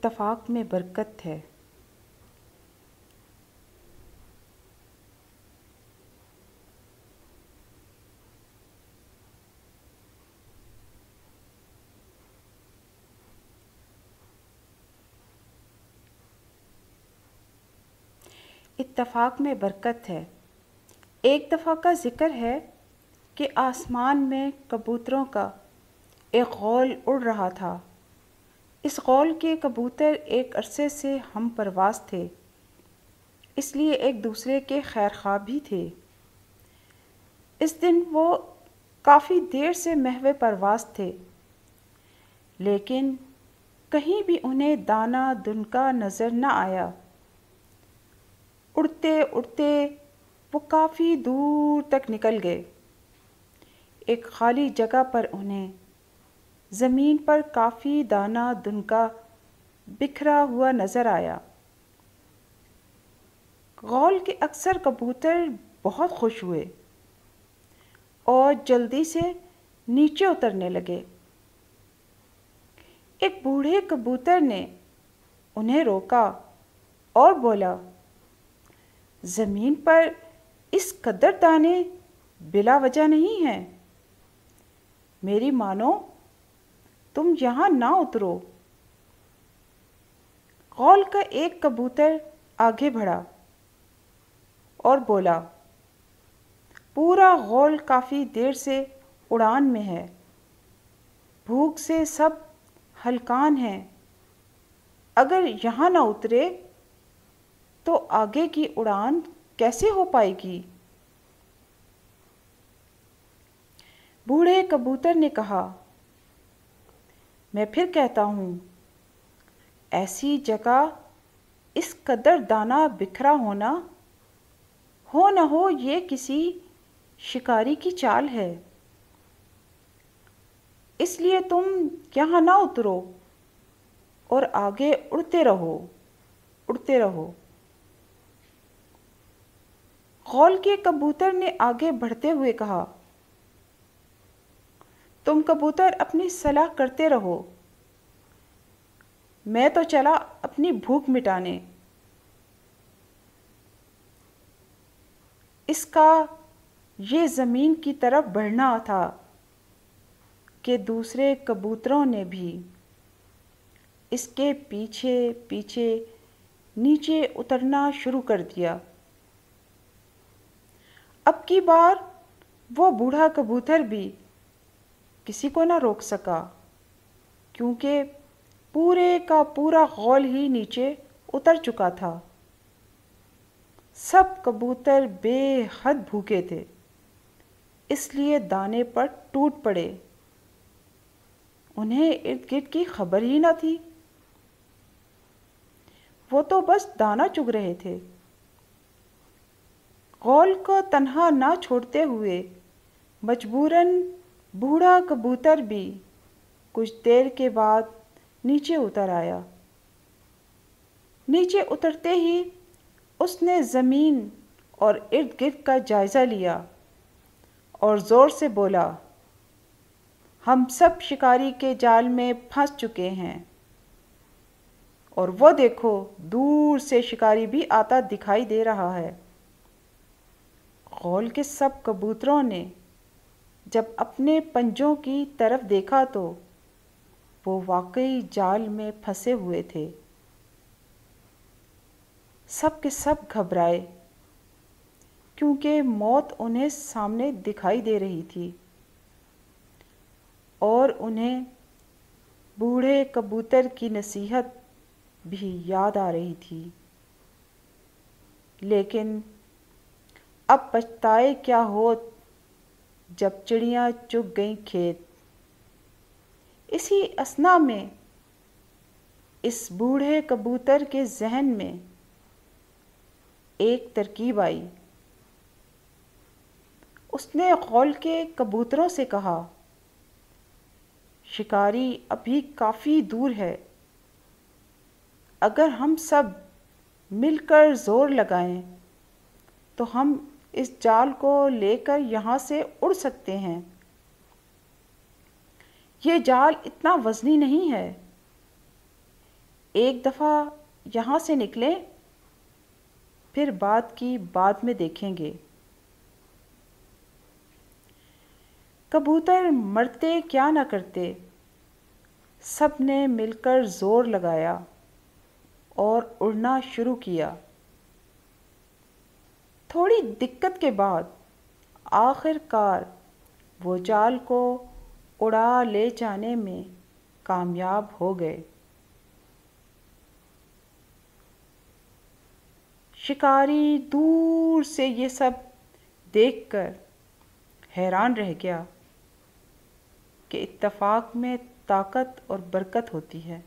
اتفاق میں برکت ہے۔ اتفاق میں برکت ہے۔ ایک دفعہ کا ذکر ہے کہ آسمان میں کبوتروں کا ایک غول اڑ رہا تھا۔ اس غول کے کبوتر ایک عرصے سے ہم پرواز تھے، اس لیے ایک دوسرے کے خیر خواہ بھی تھے۔ اس دن وہ کافی دیر سے محو پرواز تھے، لیکن کہیں بھی انہیں دانہ دنکا نظر نہ آیا۔ اڑتے اڑتے وہ کافی دور تک نکل گئے۔ ایک خالی جگہ پر انہیں زمین پر کافی دانہ دنکا بکھرا ہوا نظر آیا۔ غول کے اکثر کبوتر بہت خوش ہوئے اور جلدی سے نیچے اترنے لگے۔ ایک بوڑھے کبوتر نے انہیں روکا اور بولا، زمین پر اس قدر دانے بلا وجہ نہیں ہیں، میری مانو تم یہاں نہ اترو۔ غول کا ایک کبوتر آگے بڑھا اور بولا، پورا غول کافی دیر سے اڑان میں ہے، بھوک سے سب ہلکان ہیں، اگر یہاں نہ اترے تو آگے کی اڑان کیسے ہو پائے گی؟ بوڑھے کبوتر نے کہا، میں پھر کہتا ہوں، ایسی جگہ اس قدر دانہ بکھرا ہونا ہو نہ ہو یہ کسی شکاری کی چال ہے، اس لیے تم یہاں نہ اترو اور آگے اڑتے رہو، اڑتے رہو۔ غول کے کبوتر نے آگے بڑھتے ہوئے کہا، تم کبوتر اپنی صلاح کرتے رہو، میں تو چلا اپنی بھوک مٹانے۔ اس کا یہ زمین کی طرف بڑھنا تھا کہ دوسرے کبوتروں نے بھی اس کے پیچھے پیچھے نیچے اترنا شروع کر دیا۔ اب کی بار وہ بوڑھا کبوتر بھی کسی کو نہ روک سکا، کیونکہ پورے کا پورا غول ہی نیچے اتر چکا تھا۔ سب کبوتر بے حد بھوکے تھے، اس لیے دانے پر ٹوٹ پڑے، انہیں ارد گرد کی خبر ہی نہ تھی، وہ تو بس دانہ چگ رہے تھے۔ غول کو تنہا نہ چھوڑتے ہوئے مجبوراً بوڑھا کبوتر بھی کچھ دیر کے بعد نیچے اتر آیا۔ نیچے اترتے ہی اس نے زمین اور ارد گرد کا جائزہ لیا اور زور سے بولا، ہم سب شکاری کے جال میں پھنس چکے ہیں، اور وہ دیکھو دور سے شکاری بھی آتا دکھائی دے رہا ہے۔ غول کے سب کبوتروں نے جب اپنے پنجوں کی طرف دیکھا تو وہ واقعی جال میں پھنسے ہوئے تھے۔ سب کے سب گھبرائے، کیونکہ موت انہیں سامنے دکھائی دے رہی تھی اور انہیں بوڑھے کبوتر کی نصیحت بھی یاد آ رہی تھی۔ لیکن اب پچھتائے کیا ہوت جب چڑیاں چگ گئیں کھیت۔ اسی اثنا میں اس بوڑھے کبوتر کے ذہن میں ایک ترکیب آئی۔ اس نے غول کے کبوتروں سے کہا، شکاری ابھی کافی دور ہے، اگر ہم سب مل کر زور لگائیں تو ہم اس جال کو لے کر یہاں سے اڑ سکتے ہیں۔ یہ جال اتنا وزنی نہیں ہے، ایک دفعہ یہاں سے نکلیں، پھر بات کی بعد میں دیکھیں گے۔ کبوتر مرتے کیا نہ کرتے، سب نے مل کر زور لگایا اور اڑنا شروع کیا۔ تھوڑی دقت کے بعد آخر کار وہ جال کو اڑا لے جانے میں کامیاب ہو گئے۔ شکاری دور سے یہ سب دیکھ کر حیران رہ گیا کہ اتفاق میں طاقت اور برکت ہوتی ہے۔